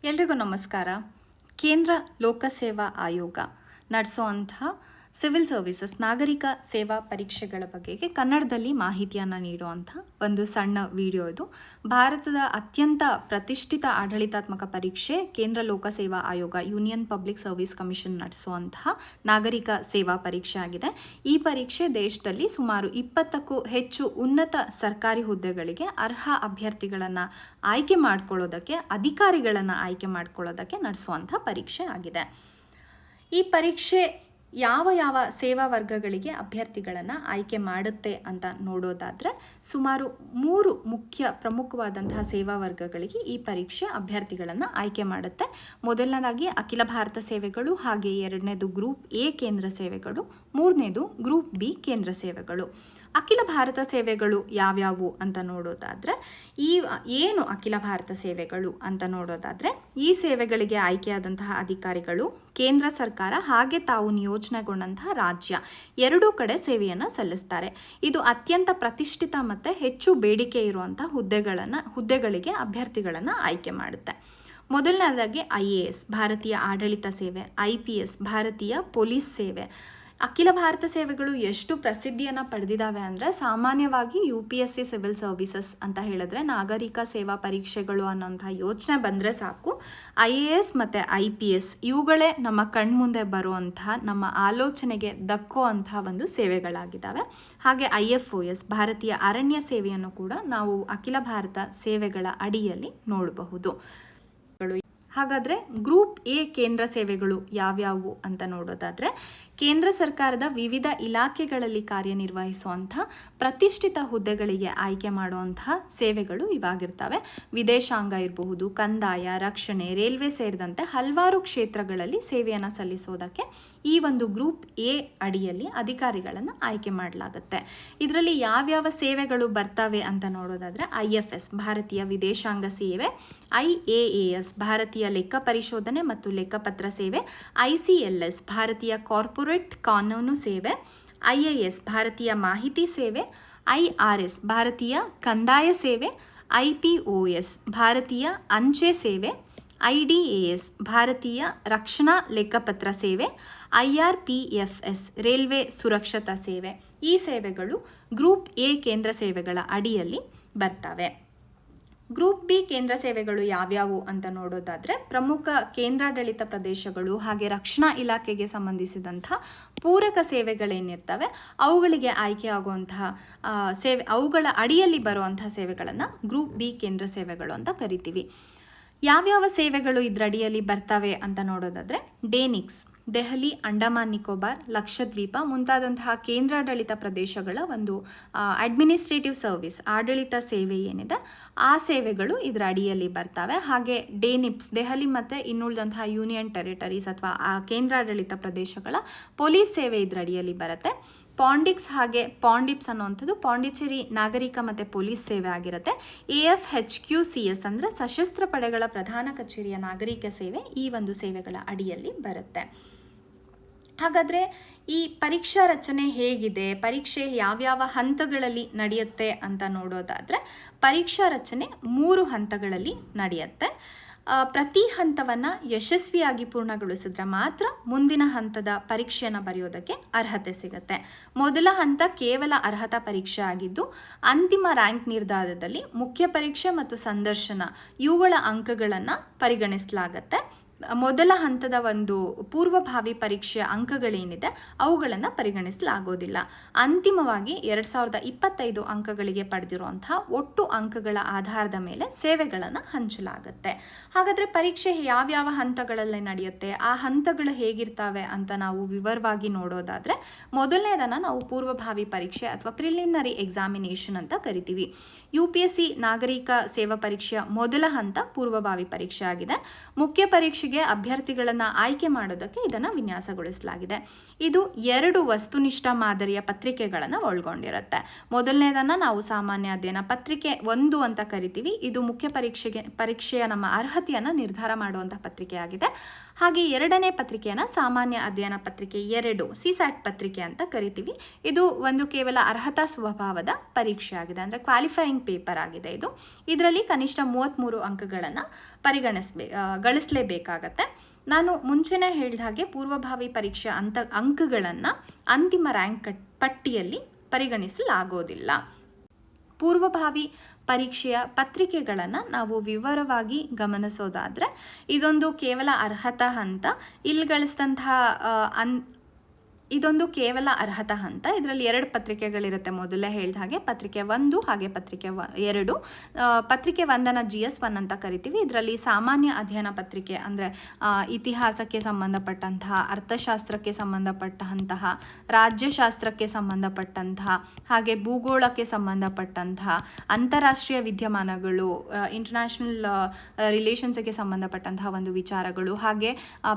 ಎಲ್ರಿಗೂ ನಮಸ್ಕಾರ. ಕೇಂದ್ರ ಲೋಕಸೇವಾ ಆಯೋಗ ನಡೆಸುವಂತಹ ಸಿವಿಲ್ ಸರ್ವಿಸಸ್ ನಾಗರಿಕ ಸೇವಾ ಪರೀಕ್ಷೆಗಳ ಬಗೆಗೆ ಕನ್ನಡದಲ್ಲಿ ಮಾಹಿತಿಯನ್ನು ನೀಡುವಂಥ ಒಂದು ಸಣ್ಣ ವಿಡಿಯೋ ಇದು. ಭಾರತದ ಅತ್ಯಂತ ಪ್ರತಿಷ್ಠಿತ ಆಡಳಿತಾತ್ಮಕ ಪರೀಕ್ಷೆ ಕೇಂದ್ರ ಲೋಕಸೇವಾ ಆಯೋಗ ಯೂನಿಯನ್ ಪಬ್ಲಿಕ್ ಸರ್ವಿಸ್ ಕಮಿಷನ್ ನಡೆಸುವಂತಹ ನಾಗರಿಕ ಸೇವಾ ಪರೀಕ್ಷೆ ಆಗಿದೆ. ಈ ಪರೀಕ್ಷೆ ದೇಶದಲ್ಲಿ ಸುಮಾರು 20ಕ್ಕೂ ಹೆಚ್ಚು ಉನ್ನತ ಸರ್ಕಾರಿ ಹುದ್ದೆಗಳಿಗೆ ಅರ್ಹ ಅಭ್ಯರ್ಥಿಗಳನ್ನು ಆಯ್ಕೆ ಮಾಡ್ಕೊಳ್ಳೋದಕ್ಕೆ, ಅಧಿಕಾರಿಗಳನ್ನು ಆಯ್ಕೆ ಮಾಡ್ಕೊಳ್ಳೋದಕ್ಕೆ ನಡೆಸುವಂಥ ಪರೀಕ್ಷೆ ಆಗಿದೆ. ಈ ಪರೀಕ್ಷೆ ಯಾವ ಸೇವಾ ವರ್ಗಗಳಿಗೆ ಅಭ್ಯರ್ಥಿಗಳನ್ನು ಆಯ್ಕೆ ಮಾಡುತ್ತೆ ಅಂತ ನೋಡೋದಾದರೆ ಸುಮಾರು 3 ಪ್ರಮುಖವಾದಂತಹ ಸೇವಾ ವರ್ಗಗಳಿಗೆ ಈ ಪರೀಕ್ಷೆ ಅಭ್ಯರ್ಥಿಗಳನ್ನು ಆಯ್ಕೆ ಮಾಡುತ್ತೆ. ಮೊದಲನೇದಾಗಿ ಅಖಿಲ ಭಾರತ ಸೇವೆಗಳು, ಹಾಗೆ ಎರಡನೇದು ಗ್ರೂಪ್ ಎ ಕೇಂದ್ರ ಸೇವೆಗಳು, ಮೂರನೇದು ಗ್ರೂಪ್ ಬಿ ಕೇಂದ್ರ ಸೇವೆಗಳು. ಅಖಿಲ ಭಾರತ ಸೇವೆಗಳು ಯಾವ್ಯಾವು ಅಂತ ನೋಡೋದಾದರೆ ಏನು ಅಖಿಲ ಭಾರತ ಸೇವೆಗಳು ಅಂತ ನೋಡೋದಾದರೆ ಈ ಸೇವೆಗಳಿಗೆ ಆಯ್ಕೆಯಾದಂತಹ ಅಧಿಕಾರಿಗಳು ಕೇಂದ್ರ ಸರ್ಕಾರ ಹಾಗೆ ತಾವು ನಿಯೋಜನೆಗೊಂಡಂತಹ ರಾಜ್ಯ ಎರಡೂ ಕಡೆ ಸೇವೆಯನ್ನು ಸಲ್ಲಿಸ್ತಾರೆ. ಇದು ಅತ್ಯಂತ ಪ್ರತಿಷ್ಠಿತ ಮತ್ತು ಹೆಚ್ಚು ಬೇಡಿಕೆ ಇರುವಂಥ ಹುದ್ದೆಗಳಿಗೆ ಅಭ್ಯರ್ಥಿಗಳನ್ನು ಆಯ್ಕೆ ಮಾಡುತ್ತೆ. ಮೊದಲನೇದಾಗಿ IAS ಭಾರತೀಯ ಆಡಳಿತ ಸೇವೆ, IPS ಭಾರತೀಯ ಪೊಲೀಸ್ ಸೇವೆ. ಅಖಿಲ ಭಾರತ ಸೇವೆಗಳು ಎಷ್ಟು ಪ್ರಸಿದ್ಧಿಯನ್ನು ಪಡೆದಿದ್ದಾವೆ ಅಂದರೆ ಸಾಮಾನ್ಯವಾಗಿ UPSC ಸಿವಿಲ್ ಸರ್ವಿಸಸ್ ಅಂತ ಹೇಳಿದ್ರೆ ನಾಗರಿಕ ಸೇವಾ ಪರೀಕ್ಷೆಗಳು ಅನ್ನೋಂಥ ಯೋಚನೆ ಬಂದರೆ ಸಾಕು, IAS ಮತ್ತು IPS ಇವುಗಳೇ ನಮ್ಮ ಕಣ್ಮುಂದೆ ಬರುವಂತಹ, ನಮ್ಮ ಆಲೋಚನೆಗೆ ದಕ್ಕುವಂತಹ ಒಂದು ಸೇವೆಗಳಾಗಿದ್ದಾವೆ. ಹಾಗೆ IFOS ಭಾರತೀಯ ಅರಣ್ಯ ಸೇವೆಯನ್ನು ಕೂಡ ನಾವು ಅಖಿಲ ಭಾರತ ಸೇವೆಗಳ ಅಡಿಯಲ್ಲಿ ನೋಡಬಹುದು. ಹಾಗಾದರೆ ಗ್ರೂಪ್ ಎ ಕೇಂದ್ರ ಸೇವೆಗಳು ಯಾವ್ಯಾವು ಅಂತ ನೋಡೋದಾದರೆ ಕೇಂದ್ರ ಸರ್ಕಾರದ ವಿವಿಧ ಇಲಾಖೆಗಳಲ್ಲಿ ಕಾರ್ಯನಿರ್ವಹಿಸುವಂಥ ಪ್ರತಿಷ್ಠಿತ ಹುದ್ದೆಗಳಿಗೆ ಆಯ್ಕೆ ಮಾಡುವಂತಹ ಸೇವೆಗಳು ಇವಾಗಿರ್ತವೆ. ವಿದೇಶಾಂಗ ಇರಬಹುದು, ಕಂದಾಯ, ರಕ್ಷಣೆ, ರೈಲ್ವೆ ಸೇರಿದಂತೆ ಹಲವಾರು ಕ್ಷೇತ್ರಗಳಲ್ಲಿ ಸೇವೆಯನ್ನು ಸಲ್ಲಿಸೋದಕ್ಕೆ ಈ ಒಂದು ಗ್ರೂಪ್ ಎ ಅಡಿಯಲ್ಲಿ ಅಧಿಕಾರಿಗಳನ್ನು ಆಯ್ಕೆ ಮಾಡಲಾಗುತ್ತೆ. ಇದರಲ್ಲಿ ಯಾವ್ಯಾವ ಸೇವೆಗಳು ಬರ್ತವೆ ಅಂತ ನೋಡೋದಾದರೆ IFS ಭಾರತೀಯ ವಿದೇಶಾಂಗ ಸೇವೆ, IAAS ಭಾರತೀಯ ಲೆಕ್ಕ ಪರಿಶೋಧನೆ ಮತ್ತು ಲೆಕ್ಕಪತ್ರ ಸೇವೆ, ICLS ಭಾರತೀಯ ಕಾರ್ಪೊರೇಟ್ ಕಾನೂನು ಸೇವೆ, IAS ಭಾರತೀಯ ಮಾಹಿತಿ ಸೇವೆ, IRS ಭಾರತೀಯ ಕಂದಾಯ ಸೇವೆ, IPOS ಭಾರತೀಯ ಅಂಚೆ ಸೇವೆ, IDAS ಭಾರತೀಯ ರಕ್ಷಣಾ ಲೆಕ್ಕಪತ್ರ ಸೇವೆ, IRPFS ರೈಲ್ವೆ ಸುರಕ್ಷತಾ ಸೇವೆ. ಈ ಸೇವೆಗಳು ಗ್ರೂಪ್ ಎ ಕೇಂದ್ರ ಸೇವೆಗಳ ಅಡಿಯಲ್ಲಿ ಬರ್ತವೆ. ಗ್ರೂಪ್ ಬಿ ಕೇಂದ್ರ ಸೇವೆಗಳು ಯಾವ್ಯಾವು ಅಂತ ನೋಡೋದಾದರೆ ಪ್ರಮುಖ ಕೇಂದ್ರಾಡಳಿತ ಪ್ರದೇಶಗಳು ಹಾಗೆ ರಕ್ಷಣಾ ಇಲಾಖೆಗೆ ಸಂಬಂಧಿಸಿದಂಥ ಪೂರಕ ಸೇವೆಗಳೇನಿರ್ತವೆ ಅವುಗಳಿಗೆ ಆಯ್ಕೆಯಾಗುವಂತಹ ಅವುಗಳ ಅಡಿಯಲ್ಲಿ ಬರುವಂತಹ ಸೇವೆಗಳನ್ನು ಗ್ರೂಪ್ ಬಿ ಕೇಂದ್ರ ಸೇವೆಗಳು ಅಂತ ಕರಿತೀವಿ. ಯಾವ್ಯಾವ ಸೇವೆಗಳು ಇದರಡಿಯಲ್ಲಿ ಬರ್ತವೆ ಅಂತ ನೋಡೋದಾದರೆ ಡೇನಿಕ್ಸ್ ದೆಹಲಿ, ಅಂಡಮಾನ್ ನಿಕೋಬಾರ್, ಲಕ್ಷದ್ವೀಪ ಮುಂತಾದಂತಹ ಕೇಂದ್ರಾಡಳಿತ ಪ್ರದೇಶಗಳ ಒಂದು ಅಡ್ಮಿನಿಸ್ಟ್ರೇಟಿವ್ ಸರ್ವಿಸ್ ಆಡಳಿತ ಸೇವೆ ಏನಿದೆ ಆ ಸೇವೆಗಳು ಇದರ ಅಡಿಯಲ್ಲಿ ಬರ್ತವೆ. ಹಾಗೆ ಡೇನಿಪ್ಸ್ ದೆಹಲಿ ಮತ್ತು ಇನ್ನುಳಿದಂತಹ ಯೂನಿಯನ್ ಟೆರಿಟರೀಸ್ ಅಥವಾ ಆ ಕೇಂದ್ರಾಡಳಿತ ಪ್ರದೇಶಗಳ ಪೊಲೀಸ್ ಸೇವೆ ಇದರ ಅಡಿಯಲ್ಲಿ ಬರುತ್ತೆ. ಪಾಂಡಿಕ್ಸ್ ಹಾಗೆ ಪಾಂಡಿಪ್ಸ್ ಅನ್ನುವಂಥದ್ದು ಪಾಂಡಿಚೇರಿ ನಾಗರಿಕ ಮತ್ತು ಪೊಲೀಸ್ ಸೇವೆ ಆಗಿರುತ್ತೆ. AFHQCS ಅಂದರೆ ಸಶಸ್ತ್ರ ಪಡೆಗಳ ಪ್ರಧಾನ ಕಚೇರಿಯ ನಾಗರಿಕ ಸೇವೆ ಈ ಒಂದು ಸೇವೆಗಳ ಅಡಿಯಲ್ಲಿ ಬರುತ್ತೆ. ಹಾಗಾದರೆ ಈ ಪರೀಕ್ಷಾ ರಚನೆ ಹೇಗಿದೆ, ಪರೀಕ್ಷೆ ಯಾವ್ಯಾವ ಹಂತಗಳಲ್ಲಿ ನಡೆಯುತ್ತೆ ಅಂತ ನೋಡೋದಾದರೆ ಪರೀಕ್ಷಾ ರಚನೆ 3 ಹಂತಗಳಲ್ಲಿ ನಡೆಯುತ್ತೆ. ಪ್ರತಿ ಹಂತವನ್ನು ಯಶಸ್ವಿಯಾಗಿ ಪೂರ್ಣಗೊಳಿಸಿದ್ರೆ ಮಾತ್ರ ಮುಂದಿನ ಹಂತದ ಪರೀಕ್ಷೆಯನ್ನು ಬರೆಯೋದಕ್ಕೆ ಅರ್ಹತೆ ಸಿಗುತ್ತೆ. ಮೊದಲ ಹಂತ ಕೇವಲ ಅರ್ಹತಾ ಪರೀಕ್ಷೆ ಆಗಿದ್ದು ಅಂತಿಮ ರ್ಯಾಂಕ್ ನಿರ್ಧಾರದಲ್ಲಿ ಮುಖ್ಯ ಪರೀಕ್ಷೆ ಮತ್ತು ಸಂದರ್ಶನ ಇವುಗಳ ಅಂಕಗಳನ್ನು ಪರಿಗಣಿಸಲಾಗತ್ತೆ. ಮೊದಲ ಹಂತದ ಒಂದು ಪೂರ್ವಭಾವಿ ಪರೀಕ್ಷೆಯ ಅಂಕಗಳೇನಿದೆ ಅವುಗಳನ್ನು ಪರಿಗಣಿಸಲಾಗೋದಿಲ್ಲ. ಅಂತಿಮವಾಗಿ 2025 ಅಂಕಗಳಿಗೆ ಪಡೆದಿರುವಂತಹ ಒಟ್ಟು ಅಂಕಗಳ ಆಧಾರದ ಮೇಲೆ ಸೇವೆಗಳನ್ನು ಹಂಚಲಾಗುತ್ತೆ. ಹಾಗಾದರೆ ಪರೀಕ್ಷೆ ಯಾವ್ಯಾವ ಹಂತಗಳಲ್ಲಿ ನಡೆಯುತ್ತೆ, ಆ ಹಂತಗಳು ಹೇಗಿರ್ತವೆ ಅಂತ ನಾವು ವಿವರವಾಗಿ ನೋಡೋದಾದರೆ ಮೊದಲನೇದನ್ನು ನಾವು ಪೂರ್ವಭಾವಿ ಪರೀಕ್ಷೆ ಅಥವಾ ಪ್ರಿಲಿಮಿನರಿ ಎಕ್ಸಾಮಿನೇಷನ್ ಅಂತ ಕರಿತೀವಿ. UPSC ನಾಗರಿಕ ಸೇವಾ ಪರೀಕ್ಷೆಯ ಮೊದಲ ಹಂತ ಪೂರ್ವಭಾವಿ ಪರೀಕ್ಷೆ ಆಗಿದೆ. ಮುಖ್ಯ ಪರೀಕ್ಷೆಗೆ ಅಭ್ಯರ್ಥಿಗಳನ್ನು ಆಯ್ಕೆ ಮಾಡೋದಕ್ಕೆ ಇದನ್ನು ವಿನ್ಯಾಸಗೊಳಿಸಲಾಗಿದೆ. ಇದು 2 ವಸ್ತುನಿಷ್ಠ ಮಾದರಿಯ ಪತ್ರಿಕೆಗಳನ್ನು ಒಳಗೊಂಡಿರುತ್ತೆ. ಮೊದಲನೇದನ್ನು ನಾವು ಸಾಮಾನ್ಯ ಅಧ್ಯಯನ ಪತ್ರಿಕೆ 1 ಅಂತ ಕರಿತೀವಿ. ಇದು ಮುಖ್ಯ ಪರೀಕ್ಷೆಯ ನಮ್ಮ ಅರ್ಹತೆಯನ್ನು ನಿರ್ಧಾರ ಮಾಡುವಂಥ ಪತ್ರಿಕೆ ಆಗಿದೆ. ಹಾಗೆ ಎರಡನೇ ಪತ್ರಿಕೆಯನ್ನು ಸಾಮಾನ್ಯ ಅಧ್ಯಯನ ಪತ್ರಿಕೆ 2 CSAT ಪತ್ರಿಕೆ ಅಂತ ಕರಿತೀವಿ. ಇದು ಒಂದು ಕೇವಲ ಅರ್ಹತಾ ಸ್ವಭಾವದ ಪರೀಕ್ಷೆ ಆಗಿದೆ, ಅಂದರೆ ಕ್ವಾಲಿಫೈಯಿಂಗ್ ಪೇಪರ್ ಆಗಿದೆ. ಇದರಲ್ಲಿ ಕನಿಷ್ಠ 33 ಅಂಕಗಳನ್ನು ಗಳಿಸಲೇಬೇಕಾಗತ್ತೆ. ನಾನು ಮುಂಚೆನೇ ಹೇಳಿದ ಹಾಗೆ ಪೂರ್ವಭಾವಿ ಪರೀಕ್ಷೆ ಅಂಕಗಳನ್ನು ಅಂತಿಮ ರ್ಯಾಂಕ್ ಪಟ್ಟಿಯಲ್ಲಿ ಪರಿಗಣಿಸಲಾಗೋದಿಲ್ಲ. ಪೂರ್ವಭಾವಿ ಪರೀಕ್ಷೆಯ ಪತ್ರಿಕೆಗಳನ್ನು ನಾವು ವಿವರವಾಗಿ ಗಮನಿಸೋದಾದರೆ, ಇದೊಂದು ಕೇವಲ ಅರ್ಹತಾ ಹಂತ. ಇಲ್ಲಿ ಗಳಿಸಿದಂತಹ ಇದೊಂದು ಕೇವಲ ಅರ್ಹತಾ ಹಂತ. ಇದರಲ್ಲಿ 2 ಪತ್ರಿಕೆಗಳಿರುತ್ತೆ, ಮೊದಲೇ ಹೇಳಿದ ಹಾಗೆ ಪತ್ರಿಕೆ 1 ಹಾಗೆ ಪತ್ರಿಕೆ 2. ಪತ್ರಿಕೆ 1 GS1 ಅಂತ ಕರಿತೀವಿ. ಇದರಲ್ಲಿ ಸಾಮಾನ್ಯ ಅಧ್ಯಯನ ಪತ್ರಿಕೆ, ಅಂದರೆ ಇತಿಹಾಸಕ್ಕೆ ಸಂಬಂಧಪಟ್ಟಂತಹ, ಅರ್ಥಶಾಸ್ತ್ರಕ್ಕೆ ಸಂಬಂಧಪಟ್ಟಂತಹ, ರಾಜ್ಯಶಾಸ್ತ್ರಕ್ಕೆ ಸಂಬಂಧಪಟ್ಟಂತಹ, ಹಾಗೆ ಭೂಗೋಳಕ್ಕೆ ಸಂಬಂಧಪಟ್ಟಂತಹ, ಅಂತಾರಾಷ್ಟ್ರೀಯ ವಿದ್ಯಮಾನಗಳು, ಇಂಟರ್ನ್ಯಾಷನಲ್ ರಿಲೇಷನ್ಸ್ಗೆ ಸಂಬಂಧಪಟ್ಟಂತಹ ಒಂದು ವಿಚಾರಗಳು, ಹಾಗೆ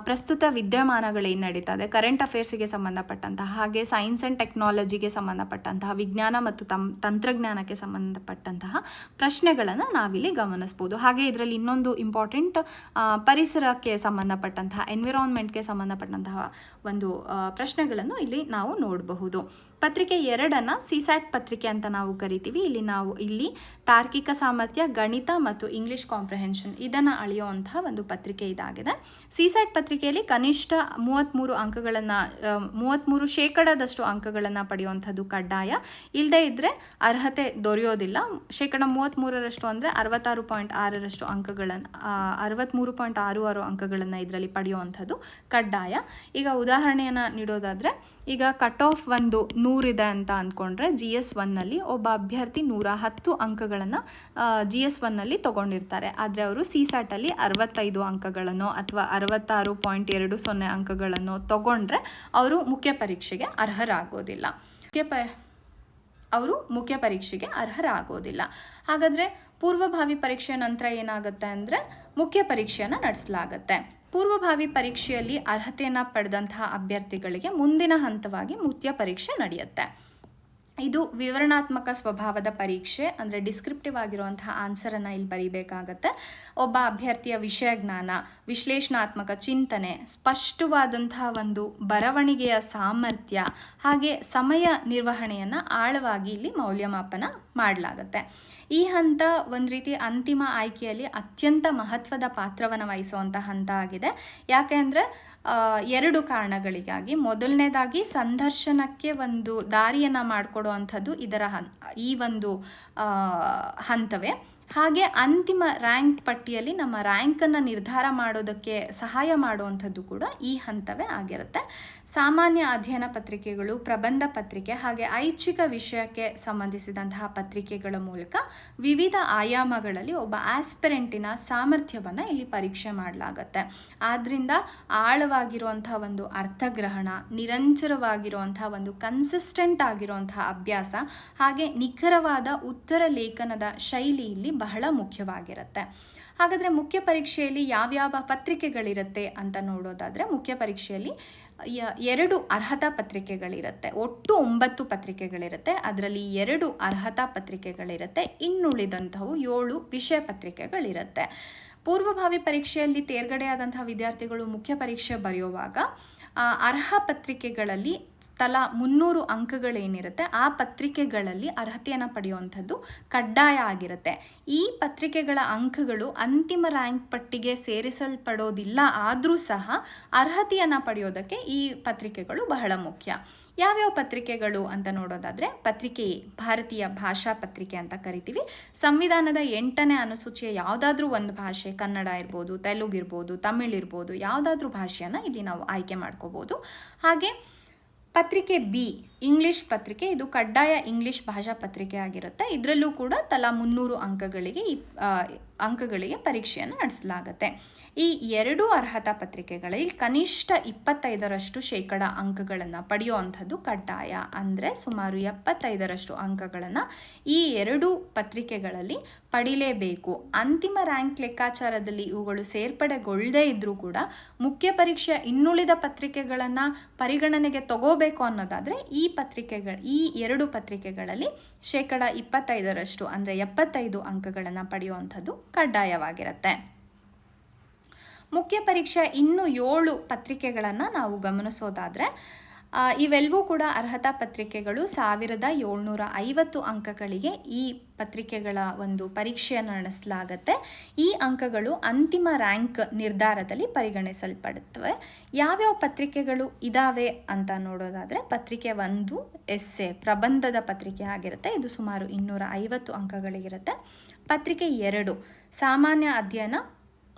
ಪ್ರಸ್ತುತ ವಿದ್ಯಮಾನಗಳೇನು ನಡೀತಾ ಇದೆ, ಕರೆಂಟ್ ಅಫೇರ್ಸ್ಗೆ ಸಂಬಂಧಪಟ್ಟಂತಹ, ಹಾಗೆ ಸೈನ್ಸ್ ಆ್ಯಂಡ್ ಟೆಕ್ನಾಲಜಿಗೆ ಸಂಬಂಧಪಟ್ಟಂತಹ, ವಿಜ್ಞಾನ ಮತ್ತು ತಂತ್ರಜ್ಞಾನಕ್ಕೆ ಸಂಬಂಧಪಟ್ಟಂತಹ ಪ್ರಶ್ನೆಗಳನ್ನು ನಾವಿಲ್ಲಿ ಗಮನಿಸ್ಬೋದು. ಹಾಗೆ ಇದರಲ್ಲಿ ಇನ್ನೊಂದು ಇಂಪಾರ್ಟೆಂಟ್ ಪರಿಸರಕ್ಕೆ ಸಂಬಂಧಪಟ್ಟಂತಹ, ಎನ್ವಿರಾನ್ಮೆಂಟ್ಗೆ ಸಂಬಂಧಪಟ್ಟಂತಹ ಒಂದು ಪ್ರಶ್ನೆಗಳನ್ನು ಇಲ್ಲಿ ನಾವು ನೋಡಬಹುದು. ಪತ್ರಿಕೆ 2 CSAT ಪತ್ರಿಕೆ ಅಂತ ನಾವು ಕರಿತೀವಿ. ಇಲ್ಲಿ ತಾರ್ಕಿಕ ಸಾಮರ್ಥ್ಯ, ಗಣಿತ ಮತ್ತು ಇಂಗ್ಲಿಷ್ ಕಾಂಪ್ರಿಹೆನ್ಷನ್ ಇದನ್ನು ಅಳೆಯುವಂತಹ ಒಂದು ಪತ್ರಿಕೆ ಇದಾಗಿದೆ. CSAT ಪತ್ರಿಕೆಯಲ್ಲಿ ಕನಿಷ್ಠ 33 ಅಂಕಗಳನ್ನು 33% ಅಂಕಗಳನ್ನು ಪಡೆಯುವಂಥದ್ದು ಕಡ್ಡಾಯ. ಇಲ್ಲದೇ ಇದ್ದರೆ ಅರ್ಹತೆ ದೊರೆಯೋದಿಲ್ಲ. 33% ಅಂದರೆ 66.6% ಅಂಕಗಳನ್ನು 63.66 ಅಂಕಗಳನ್ನು ಇದರಲ್ಲಿ ಪಡೆಯುವಂಥದ್ದು ಕಡ್ಡಾಯ. ಈಗ ಉದಾಹರಣೆಯನ್ನು ನೀಡೋದಾದರೆ, ಈಗ ಕಟ್ ಆಫ್ ಒಂದು 100 ಇದೆ ಅಂತ ಅಂದ್ಕೊಂಡ್ರೆ, GS1ನಲ್ಲಿ ಒಬ್ಬ ಅಭ್ಯರ್ಥಿ 110 ಅಂಕಗಳನ್ನು GS1ನಲ್ಲಿ ತೊಗೊಂಡಿರ್ತಾರೆ. ಆದರೆ ಅವರು CSATಲ್ಲಿ 65 ಅಂಕಗಳನ್ನು ಅಥವಾ 66.20 ಅಂಕಗಳನ್ನು ತೊಗೊಂಡ್ರೆ ಅವರು ಮುಖ್ಯ ಪರೀಕ್ಷೆಗೆ ಅರ್ಹರಾಗೋದಿಲ್ಲ. ಹಾಗಾದರೆ ಪೂರ್ವಭಾವಿ ಪರೀಕ್ಷೆ ನಂತರ ಏನಾಗುತ್ತೆ ಅಂದರೆ, ಮುಖ್ಯ ಪರೀಕ್ಷೆಯನ್ನು ನಡೆಸಲಾಗುತ್ತೆ. ಪೂರ್ವಭಾವಿ ಪರೀಕ್ಷೆಯಲ್ಲಿ ಅರ್ಹತೆಯನ್ನು ಪಡೆದಂತಹ ಅಭ್ಯರ್ಥಿಗಳಿಗೆ ಮುಂದಿನ ಹಂತವಾಗಿ ಮುಖ್ಯ ಪರೀಕ್ಷೆ ನಡೆಯುತ್ತೆ. ಇದು ವಿವರಣಾತ್ಮಕ ಸ್ವಭಾವದ ಪರೀಕ್ಷೆ, ಅಂದರೆ ಡಿಸ್ಕ್ರಿಪ್ಟಿವ್ ಆಗಿರುವಂತಹ ಆನ್ಸರನ್ನು ಇಲ್ಲಿ ಬರೀಬೇಕಾಗತ್ತೆ. ಒಬ್ಬ ಅಭ್ಯರ್ಥಿಯ ವಿಷಯ ಜ್ಞಾನ, ವಿಶ್ಲೇಷಣಾತ್ಮಕ ಚಿಂತನೆ, ಸ್ಪಷ್ಟವಾದಂತಹ ಒಂದು ಬರವಣಿಗೆಯ ಸಾಮರ್ಥ್ಯ, ಹಾಗೆ ಸಮಯ ನಿರ್ವಹಣೆಯನ್ನು ಆಳವಾಗಿ ಇಲ್ಲಿ ಮೌಲ್ಯಮಾಪನ ಮಾಡಲಾಗುತ್ತೆ. ಈ ಹಂತ ಒಂದು ರೀತಿ ಅಂತಿಮ ಆಯ್ಕೆಯಲ್ಲಿ ಅತ್ಯಂತ ಮಹತ್ವದ ಪಾತ್ರವನ್ನು ವಹಿಸುವಂಥ ಹಂತ ಆಗಿದೆ. ಯಾಕೆ ಅಂದರೆ 2 ಕಾರಣಗಳಿಗಾಗಿ. ಮೊದಲನೇದಾಗಿ ಸಂದರ್ಶನಕ್ಕೆ ಒಂದು ದಾರಿಯನ್ನು ಮಾಡಿಕೊಡುವಂಥದ್ದು ಈ ಒಂದು ಹಂತವೇ. ಹಾಗೆ ಅಂತಿಮ ರ್ಯಾಂಕ್ ಪಟ್ಟಿಯಲ್ಲಿ ನಮ್ಮ ರ್ಯಾಂಕನ್ನು ನಿರ್ಧಾರ ಮಾಡೋದಕ್ಕೆ ಸಹಾಯ ಮಾಡುವಂಥದ್ದು ಕೂಡ ಈ ಹಂತವೇ ಆಗಿರುತ್ತೆ. ಸಾಮಾನ್ಯ ಅಧ್ಯಯನ ಪತ್ರಿಕೆಗಳು, ಪ್ರಬಂಧ ಪತ್ರಿಕೆ, ಹಾಗೆ ಐಚ್ಛಿಕ ವಿಷಯಕ್ಕೆ ಸಂಬಂಧಿಸಿದಂತಹ ಪತ್ರಿಕೆಗಳ ಮೂಲಕ ವಿವಿಧ ಆಯಾಮಗಳಲ್ಲಿ ಒಬ್ಬ ಆಸ್ಪಿರೆಂಟಿನ ಸಾಮರ್ಥ್ಯವನ್ನು ಇಲ್ಲಿ ಪರೀಕ್ಷೆ ಮಾಡಲಾಗತ್ತೆ. ಆದ್ದರಿಂದ ಆಳವಾಗಿರುವಂತಹ ಒಂದು ಅರ್ಥಗ್ರಹಣ, ನಿರಂತರವಾಗಿರುವಂತಹ ಒಂದು ಕನ್ಸಿಸ್ಟೆಂಟ್ ಆಗಿರುವಂತಹ ಅಭ್ಯಾಸ, ಹಾಗೆ ನಿಖರವಾದ ಉತ್ತರ ಲೇಖನದ ಶೈಲಿ ಇಲ್ಲಿ ಬಹಳ ಮುಖ್ಯವಾಗಿರುತ್ತೆ. ಹಾಗಾದರೆ ಮುಖ್ಯ ಪರೀಕ್ಷೆಯಲ್ಲಿ ಯಾವ್ಯಾವ ಪತ್ರಿಕೆಗಳಿರುತ್ತೆ ಅಂತ ನೋಡೋದಾದರೆ, ಮುಖ್ಯ ಪರೀಕ್ಷೆಯಲ್ಲಿ 2 ಅರ್ಹತಾ ಪತ್ರಿಕೆಗಳಿರುತ್ತೆ. ಒಟ್ಟು 9 ಪತ್ರಿಕೆಗಳಿರುತ್ತೆ. ಅದರಲ್ಲಿ 2 ಅರ್ಹತಾ ಪತ್ರಿಕೆಗಳಿರುತ್ತೆ. ಇನ್ನುಳಿದಂಥವು 7 ವಿಷಯ ಪತ್ರಿಕೆಗಳಿರುತ್ತೆ. ಪೂರ್ವಭಾವಿ ಪರೀಕ್ಷೆಯಲ್ಲಿ ತೇರ್ಗಡೆಯಾದಂತಹ ವಿದ್ಯಾರ್ಥಿಗಳು ಮುಖ್ಯ ಪರೀಕ್ಷೆ ಬರೆಯುವಾಗ ಅರ್ಹ ಪತ್ರಿಕೆಗಳಲ್ಲಿ ತಲಾ 300 ಅಂಕಗಳೇನಿರುತ್ತೆ ಆ ಪತ್ರಿಕೆಗಳಲ್ಲಿ ಅರ್ಹತೆಯನ್ನು ಪಡೆಯುವಂಥದ್ದು ಕಡ್ಡಾಯ ಆಗಿರುತ್ತೆ. ಈ ಪತ್ರಿಕೆಗಳ ಅಂಕಗಳು ಅಂತಿಮ ರ್ಯಾಂಕ್ ಪಟ್ಟಿಗೆ ಸೇರಿಸಲ್ಪಡೋದಿಲ್ಲ, ಆದರೂ ಸಹ ಅರ್ಹತೆಯನ್ನು ಪಡೆಯೋದಕ್ಕೆ ಈ ಪತ್ರಿಕೆಗಳು ಬಹಳ ಮುಖ್ಯ. ಯಾವ್ಯಾವ ಪತ್ರಿಕೆಗಳು ಅಂತ ನೋಡೋದಾದರೆ, ಪತ್ರಿಕೆ ಎ ಭಾರತೀಯ ಭಾಷಾ ಪತ್ರಿಕೆ ಅಂತ ಕರಿತೀವಿ. ಸಂವಿಧಾನದ 8ನೇ ಅನುಸೂಚಿಯ ಯಾವುದಾದ್ರೂ ಒಂದು ಭಾಷೆ, ಕನ್ನಡ ಇರ್ಬೋದು, ತೆಲುಗು ಇರ್ಬೋದು, ತಮಿಳ್ ಇರ್ಬೋದು, ಯಾವುದಾದ್ರೂ ಭಾಷೆಯನ್ನು ಇಲ್ಲಿ ನಾವು ಆಯ್ಕೆ ಮಾಡ್ಕೋಬೋದು. ಹಾಗೆ ಪತ್ರಿಕೆ ಬಿ ಇಂಗ್ಲಿಷ್ ಪತ್ರಿಕೆ, ಇದು ಕಡ್ಡಾಯ ಇಂಗ್ಲಿಷ್ ಭಾಷಾ ಪತ್ರಿಕೆ ಆಗಿರುತ್ತೆ. ಇದರಲ್ಲೂ ಕೂಡ ತಲಾ 300 ಅಂಕಗಳಿಗೆ ಪರೀಕ್ಷೆಯನ್ನು ನಡೆಸಲಾಗುತ್ತೆ. ಈ 2 ಅರ್ಹತಾ ಪತ್ರಿಕೆಗಳಲ್ಲಿ ಕನಿಷ್ಠ 25% ಅಂಕಗಳನ್ನು ಪಡೆಯುವಂಥದ್ದು ಕಡ್ಡಾಯ. ಅಂದರೆ ಸುಮಾರು 75% ಅಂಕಗಳನ್ನು ಈ 2 ಪತ್ರಿಕೆಗಳಲ್ಲಿ ಪಡಿಲೇಬೇಕು. ಅಂತಿಮ ರ್ಯಾಂಕ್ ಲೆಕ್ಕಾಚಾರದಲ್ಲಿ ಇವುಗಳು ಸೇರ್ಪಡೆಗೊಳ್ಳದೇ ಇದ್ದರೂ ಕೂಡ ಮುಖ್ಯ ಪರೀಕ್ಷೆ ಇನ್ನುಳಿದ ಪತ್ರಿಕೆಗಳನ್ನು ಪರಿಗಣನೆಗೆ ತಗೋಬೇಕು ಅನ್ನೋದಾದರೆ ಈ 2 ಪತ್ರಿಕೆಗಳಲ್ಲಿ 25% ಅಂದರೆ 75 ಅಂಕಗಳನ್ನು ಪಡೆಯುವಂಥದ್ದು ಕಡ್ಡಾಯವಾಗಿರುತ್ತೆ. ಮುಖ್ಯ ಪರೀಕ್ಷೆ ಇನ್ನೂ 7 ಪತ್ರಿಕೆಗಳನ್ನು ನಾವು ಗಮನಿಸೋದಾದರೆ ಇವೆಲ್ಲವೂ ಕೂಡ ಅರ್ಹತಾ ಪತ್ರಿಕೆಗಳು. 1750 ಅಂಕಗಳಿಗೆ ಈ ಪತ್ರಿಕೆಗಳ ಒಂದು ಪರೀಕ್ಷೆಯನ್ನು ನಡೆಸಲಾಗುತ್ತೆ. ಈ ಅಂಕಗಳು ಅಂತಿಮ ರ್ಯಾಂಕ್ ನಿರ್ಧಾರದಲ್ಲಿ ಪರಿಗಣಿಸಲ್ಪಡುತ್ತವೆ. ಯಾವ್ಯಾವ ಪತ್ರಿಕೆಗಳು ಇದ್ದಾವೆ ಅಂತ ನೋಡೋದಾದರೆ, ಪತ್ರಿಕೆ 1 ಎಸ್ಸೆ ಪ್ರಬಂಧದ ಪತ್ರಿಕೆ ಆಗಿರುತ್ತೆ. ಇದು ಸುಮಾರು 250 ಅಂಕಗಳಿಗಿರುತ್ತೆ. ಪತ್ರಿಕೆ 2 ಸಾಮಾನ್ಯ ಅಧ್ಯಯನ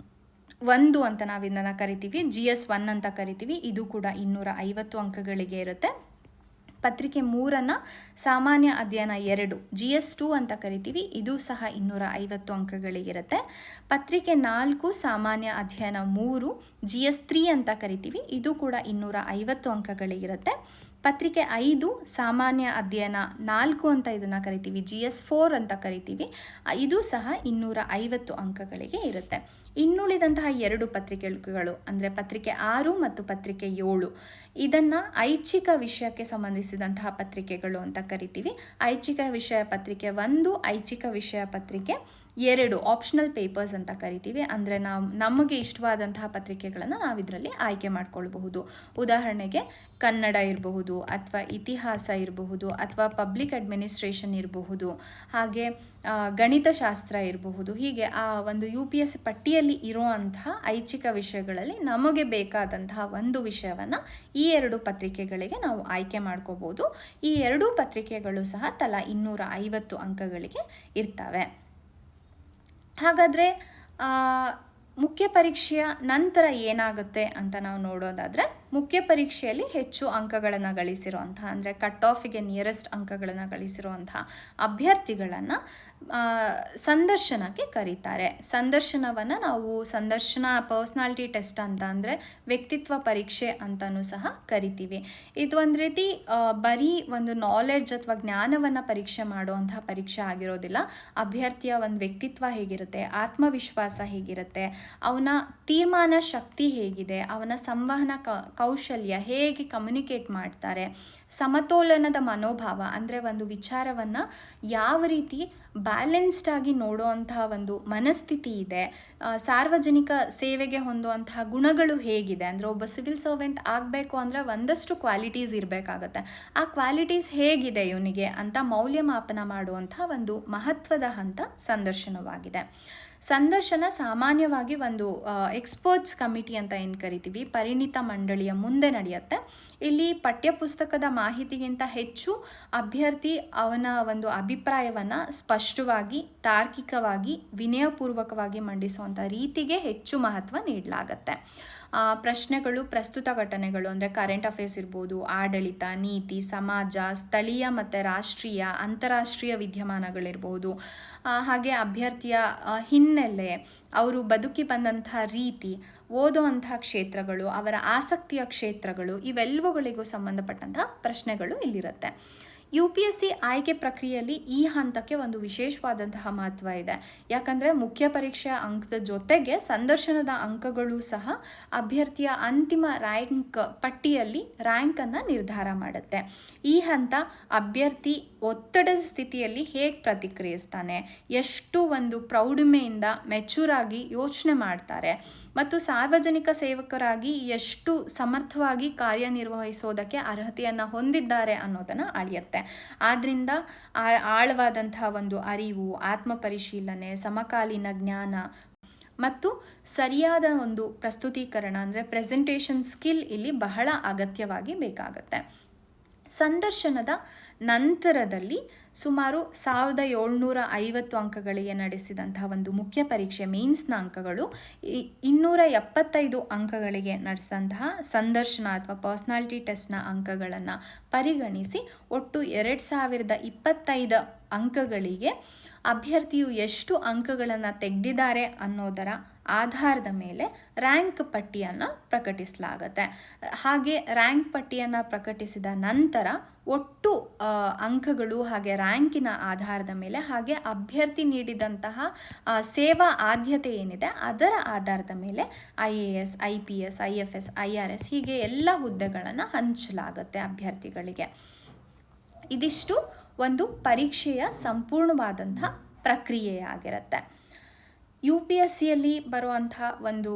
1 ಅಂತ ನಾವು ಇದನ್ನು ಕರಿತೀವಿ, GS 1 ಅಂತ ಕರಿತೀವಿ. ಇದು ಕೂಡ 250 ಅಂಕಗಳಿಗೆ ಇರುತ್ತೆ. ಪತ್ರಿಕೆ 3 ಸಾಮಾನ್ಯ ಅಧ್ಯಯನ 2 GS 2 ಅಂತ ಕರಿತೀವಿ. ಇದು ಸಹ 250 ಅಂಕಗಳಿಗಿರುತ್ತೆ. ಪತ್ರಿಕೆ 4 ಸಾಮಾನ್ಯ ಅಧ್ಯಯನ 3 GS 3 ಅಂತ ಕರಿತೀವಿ. ಇದು ಕೂಡ 250 ಅಂಕಗಳಿಗಿರುತ್ತೆ. ಪತ್ರಿಕೆ 5 ಸಾಮಾನ್ಯ ಅಧ್ಯಯನ 4 ಅಂತ ಇದನ್ನು ಕರಿತೀವಿ, GS 4 ಅಂತ ಕರಿತೀವಿ. ಇದು ಸಹ 250 ಅಂಕಗಳಿಗೆ ಇರುತ್ತೆ. ಇನ್ನುಳಿದಂತಹ 2 ಪತ್ರಿಕೆಗಳು ಅಂದರೆ ಪತ್ರಿಕೆ 6 ಮತ್ತು ಪತ್ರಿಕೆ 7 ಇದನ್ನು ಐಚ್ಛಿಕ ವಿಷಯಕ್ಕೆ ಸಂಬಂಧಿಸಿದಂತಹ ಪತ್ರಿಕೆಗಳು ಅಂತ ಕರಿತೀವಿ. ಐಚ್ಛಿಕ ವಿಷಯ ಪತ್ರಿಕೆ 1, ಐಚ್ಛಿಕ ವಿಷಯ ಪತ್ರಿಕೆ 2 ಆಪ್ಷನಲ್ ಪೇಪರ್ಸ್ ಅಂತ ಕರಿತೀವಿ. ಅಂದರೆ ನಮಗೆ ಇಷ್ಟವಾದಂತಹ ಪತ್ರಿಕೆಗಳನ್ನು ನಾವು ಇದರಲ್ಲಿ ಆಯ್ಕೆ ಮಾಡ್ಕೊಳ್ಬಹುದು. ಉದಾಹರಣೆಗೆ ಕನ್ನಡ ಇರಬಹುದು, ಅಥವಾ ಇತಿಹಾಸ ಇರಬಹುದು, ಅಥವಾ ಪಬ್ಲಿಕ್ ಅಡ್ಮಿನಿಸ್ಟ್ರೇಷನ್ ಇರಬಹುದು, ಹಾಗೆ ಗಣಿತಶಾಸ್ತ್ರ ಇರಬಹುದು. ಹೀಗೆ ಆ ಒಂದು UPSC ಪಟ್ಟಿಯಲ್ಲಿ ಇರುವಂತಹ ಐಚ್ಛಿಕ ವಿಷಯಗಳಲ್ಲಿ ನಮಗೆ ಬೇಕಾದಂತಹ ಒಂದು ವಿಷಯವನ್ನು ಈ 2 ಪತ್ರಿಕೆಗಳಿಗೆ ನಾವು ಆಯ್ಕೆ ಮಾಡ್ಕೋಬಹುದು. ಈ 2 ಪತ್ರಿಕೆಗಳು ಸಹ ತಲಾ 250 ಅಂಕಗಳಿಗೆ ಇರ್ತವೆ. ಹಾಗಾದರೆ ಮುಖ್ಯ ಪರೀಕ್ಷೆಯ ನಂತರ ಏನಾಗುತ್ತೆ ಅಂತ ನಾವು ನೋಡೋದಾದರೆ, ಮುಖ್ಯ ಪರೀಕ್ಷೆಯಲ್ಲಿ ಹೆಚ್ಚು ಅಂಕಗಳನ್ನು ಗಳಿಸಿರುವಂತಹ ಅಂದರೆ ಕಟ್ ಆಫಿಗೆ ನಿಯರೆಸ್ಟ್ ಅಂಕಗಳನ್ನು ಗಳಿಸಿರುವಂತಹ ಅಭ್ಯರ್ಥಿಗಳನ್ನು ಸಂದರ್ಶನಕ್ಕೆ ಕರೀತಾರೆ. ಸಂದರ್ಶನವನ್ನು ನಾವು ಸಂದರ್ಶನ ಪರ್ಸ್ನಾಲಿಟಿ ಟೆಸ್ಟ್ ಅಂತ ಅಂದರೆ ವ್ಯಕ್ತಿತ್ವ ಪರೀಕ್ಷೆ ಅಂತಲೂ ಸಹ ಕರಿತೀವಿ. ಇದು ಒಂದು ರೀತಿ ಬರೀ ಒಂದು ನಾಲೆಡ್ಜ್ ಅಥವಾ ಜ್ಞಾನವನ್ನು ಪರೀಕ್ಷೆ ಮಾಡುವಂತಹ ಪರೀಕ್ಷೆ ಆಗಿರೋದಿಲ್ಲ. ಅಭ್ಯರ್ಥಿಯ ಒಂದು ವ್ಯಕ್ತಿತ್ವ ಹೇಗಿರುತ್ತೆ, ಆತ್ಮವಿಶ್ವಾಸ ಹೇಗಿರುತ್ತೆ, ಅವನ ತೀರ್ಮಾನ ಶಕ್ತಿ ಹೇಗಿದೆ, ಅವನ ಸಂವಹನ ಕೌಶಲ್ಯ ಹೇಗೆ ಕಮ್ಯುನಿಕೇಟ್ ಮಾಡ್ತಾರೆ, ಸಮತೋಲನದ ಮನೋಭಾವ ಅಂದರೆ ಒಂದು ವಿಚಾರವನ್ನು ಯಾವ ರೀತಿ ಬ್ಯಾಲೆನ್ಸ್ಡ್ ಆಗಿ ನೋಡುವಂತಹ ಒಂದು ಮನಸ್ಥಿತಿ ಇದೆ, ಸಾರ್ವಜನಿಕ ಸೇವೆಗೆ ಹೊಂದುವಂತಹ ಗುಣಗಳು ಹೇಗಿದೆ. ಅಂದರೆ ಒಬ್ಬ ಸಿವಿಲ್ ಸರ್ವೆಂಟ್ ಆಗಬೇಕು ಅಂದರೆ ಒಂದಷ್ಟು ಕ್ವಾಲಿಟೀಸ್ ಇರಬೇಕಾಗತ್ತೆ. ಆ ಕ್ವಾಲಿಟೀಸ್ ಹೇಗಿದೆ ಇವನಿಗೆ ಅಂತ ಮೌಲ್ಯಮಾಪನ ಮಾಡುವಂಥ ಒಂದು ಮಹತ್ವದ ಹಂತ ಸಂದರ್ಶನವಾಗಿದೆ. ಸಂದರ್ಶನ ಸಾಮಾನ್ಯವಾಗಿ ಒಂದು ಎಕ್ಸ್ಪರ್ಟ್ಸ್ ಕಮಿಟಿ ಅಂತ ಏನು ಕರಿತೀವಿ, ಪರಿಣಿತ ಮಂಡಳಿಯ ಮುಂದೆ ನಡೆಯುತ್ತೆ. ಇಲ್ಲಿ ಪಠ್ಯಪುಸ್ತಕದ ಮಾಹಿತಿಗಿಂತ ಹೆಚ್ಚು ಅಭ್ಯರ್ಥಿ ಅವನ ಒಂದು ಅಭಿಪ್ರಾಯವನ್ನು ಸ್ಪಷ್ಟವಾಗಿ, ತಾರ್ಕಿಕವಾಗಿ, ವಿನಯಪೂರ್ವಕವಾಗಿ ಮಂಡಿಸುವಂಥ ರೀತಿಗೆ ಹೆಚ್ಚು ಮಹತ್ವ ನೀಡಲಾಗತ್ತೆ. ಪ್ರಶ್ನೆಗಳು ಪ್ರಸ್ತುತ ಘಟನೆಗಳು ಅಂದರೆ ಕರೆಂಟ್ ಅಫೇರ್ಸ್ ಇರ್ಬೋದು, ಆಡಳಿತ, ನೀತಿ, ಸಮಾಜ, ಸ್ಥಳೀಯ ಮತ್ತು ರಾಷ್ಟ್ರೀಯ, ಅಂತಾರಾಷ್ಟ್ರೀಯ ವಿದ್ಯಮಾನಗಳಿರ್ಬೋದು, ಹಾಗೆ ಅಭ್ಯರ್ಥಿಯ ಹಿನ್ನೆಲೆ, ಅವರು ಬದುಕಿ ಬಂದಂತಹ ರೀತಿ, ಓದುವಂತಹ ಕ್ಷೇತ್ರಗಳು, ಅವರ ಆಸಕ್ತಿಯ ಕ್ಷೇತ್ರಗಳು, ಇವೆಲ್ಲವುಗಳಿಗೂ ಸಂಬಂಧಪಟ್ಟಂತಹ ಪ್ರಶ್ನೆಗಳು ಇಲ್ಲಿರುತ್ತೆ. UPSC ಆಯ್ಕೆ ಪ್ರಕ್ರಿಯೆಯಲ್ಲಿ ಈ ಹಂತಕ್ಕೆ ಒಂದು ವಿಶೇಷವಾದಂತಹ ಮಹತ್ವ ಇದೆ. ಯಾಕಂದರೆ ಮುಖ್ಯ ಪರೀಕ್ಷೆಯ ಅಂಕದ ಜೊತೆಗೆ ಸಂದರ್ಶನದ ಅಂಕಗಳು ಸಹ ಅಭ್ಯರ್ಥಿಯ ಅಂತಿಮ ರ್ಯಾಂಕ್ ಪಟ್ಟಿಯಲ್ಲಿ ರ್ಯಾಂಕನ್ನು ನಿರ್ಧಾರ ಮಾಡುತ್ತೆ. ಈ ಹಂತ ಅಭ್ಯರ್ಥಿ ಒತ್ತಡದ ಸ್ಥಿತಿಯಲ್ಲಿ ಹೇಗೆ ಪ್ರತಿಕ್ರಿಯಿಸ್ತಾನೆ, ಎಷ್ಟು ಒಂದು ಪ್ರೌಢಿಮೆಯಿಂದ ಮೆಚೂರ್ ಆಗಿ ಯೋಚನೆ ಮಾಡ್ತಾರೆ, ಮತ್ತು ಸಾರ್ವಜನಿಕ ಸೇವಕರಾಗಿ ಎಷ್ಟು ಸಮರ್ಥವಾಗಿ ಕಾರ್ಯನಿರ್ವಹಿಸೋದಕ್ಕೆ ಅರ್ಹತೆಯನ್ನು ಹೊಂದಿದ್ದಾರೆ ಅನ್ನೋದನ್ನು ಅಳೆಯುತ್ತೆ. ಆದ್ದರಿಂದ ಆಳವಾದಂತಹ ಒಂದು ಅರಿವು, ಆತ್ಮಪರಿಶೀಲನೆ, ಸಮಕಾಲೀನ ಜ್ಞಾನ ಮತ್ತು ಸರಿಯಾದ ಒಂದು ಪ್ರಸ್ತುತೀಕರಣ ಅಂದರೆ ಪ್ರೆಸೆಂಟೇಷನ್ ಸ್ಕಿಲ್ ಇಲ್ಲಿ ಬಹಳ ಅಗತ್ಯವಾಗಿ ಬೇಕಾಗುತ್ತೆ. ಸಂದರ್ಶನದ ನಂತರದಲ್ಲಿ ಸುಮಾರು 1750 ಅಂಕಗಳಿಗೆ ನಡೆಸಿದಂತಹ ಒಂದು ಮುಖ್ಯ ಪರೀಕ್ಷೆ ಮೇನ್ಸ್ನ ಅಂಕಗಳು 275 ಅಂಕಗಳಿಗೆ ನಡೆಸಿದಂತಹ ಸಂದರ್ಶನ ಅಥವಾ ಪರ್ಸ್ನಾಲಿಟಿ ಟೆಸ್ಟ್ನ ಅಂಕಗಳನ್ನು ಪರಿಗಣಿಸಿ ಒಟ್ಟು 2025 ಅಂಕಗಳಿಗೆ ಅಭ್ಯರ್ಥಿಯು ಎಷ್ಟು ಅಂಕಗಳನ್ನು ತೆಗೆದಿದ್ದಾರೆ ಅನ್ನೋದರ ಆಧಾರದ ಮೇಲೆ ರ್ಯಾಂಕ್ ಪಟ್ಟಿಯನ್ನು ಪ್ರಕಟಿಸಲಾಗುತ್ತೆ. ಹಾಗೆ ರ್ಯಾಂಕ್ ಪಟ್ಟಿಯನ್ನು ಪ್ರಕಟಿಸಿದ ನಂತರ ಒಟ್ಟು ಅಂಕಗಳು ಹಾಗೆ ರ್ಯಾಂಕಿನ ಆಧಾರದ ಮೇಲೆ, ಹಾಗೆ ಅಭ್ಯರ್ಥಿ ನೀಡಿದಂತಹ ಸೇವಾ ಆದ್ಯತೆ ಏನಿದೆ ಅದರ ಆಧಾರದ ಮೇಲೆ IAS, IPS, IFS, IRS ಹೀಗೆ ಎಲ್ಲ ಹುದ್ದೆಗಳನ್ನು ಹಂಚಲಾಗುತ್ತೆ ಅಭ್ಯರ್ಥಿಗಳಿಗೆ. ಇದಿಷ್ಟು ಒಂದು ಪರೀಕ್ಷೆಯ ಸಂಪೂರ್ಣವಾದಂಥ ಪ್ರಕ್ರಿಯೆಯಾಗಿರುತ್ತೆ. UPSCಯಲ್ಲಿ ಬರುವಂಥ ಒಂದು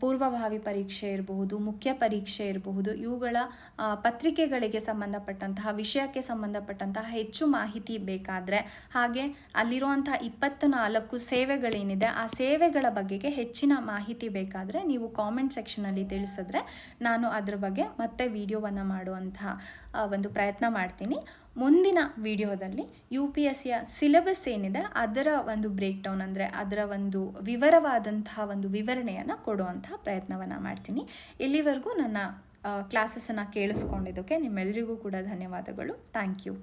ಪೂರ್ವಭಾವಿ ಪರೀಕ್ಷೆ ಇರಬಹುದು, ಮುಖ್ಯ ಪರೀಕ್ಷೆ ಇರಬಹುದು, ಇವುಗಳ ಪತ್ರಿಕೆಗಳಿಗೆ ಸಂಬಂಧಪಟ್ಟಂತಹ ವಿಷಯಕ್ಕೆ ಸಂಬಂಧಪಟ್ಟಂತಹ ಹೆಚ್ಚು ಮಾಹಿತಿ ಬೇಕಾದರೆ, ಹಾಗೆ ಅಲ್ಲಿರುವಂಥ 24 ಸೇವೆಗಳೇನಿದೆ ಆ ಸೇವೆಗಳ ಬಗೆಗೆ ಹೆಚ್ಚಿನ ಮಾಹಿತಿ ಬೇಕಾದರೆ ನೀವು ಕಾಮೆಂಟ್ ಸೆಕ್ಷನಲ್ಲಿ ತಿಳಿಸಿದ್ರೆ ನಾನು ಅದ್ರ ಬಗ್ಗೆ ಮತ್ತೆ ವಿಡಿಯೋವನ್ನು ಮಾಡುವಂತಹ ಒಂದು ಪ್ರಯತ್ನ ಮಾಡ್ತೀನಿ. ಮುಂದಿನ ವಿಡಿಯೋದಲ್ಲಿ UPSCಯ ಸಿಲೆಬಸ್ ಏನಿದೆ ಅದರ ಒಂದು ಬ್ರೇಕ್ ಡೌನ್, ಅಂದರೆ ಅದರ ಒಂದು ವಿವರವಾದಂತಹ ಒಂದು ವಿವರಣೆಯನ್ನು ಕೊಡುವಂತಹ ಪ್ರಯತ್ನವನ್ನು ಮಾಡ್ತೀನಿ. ಇಲ್ಲಿವರೆಗೂ ನನ್ನ ಕ್ಲಾಸಸನ್ನು ಕೇಳಿಸ್ಕೊಂಡಿದ್ದಕ್ಕೆ ನಿಮ್ಮೆಲ್ಲರಿಗೂ ಕೂಡ ಧನ್ಯವಾದಗಳು. Thank you.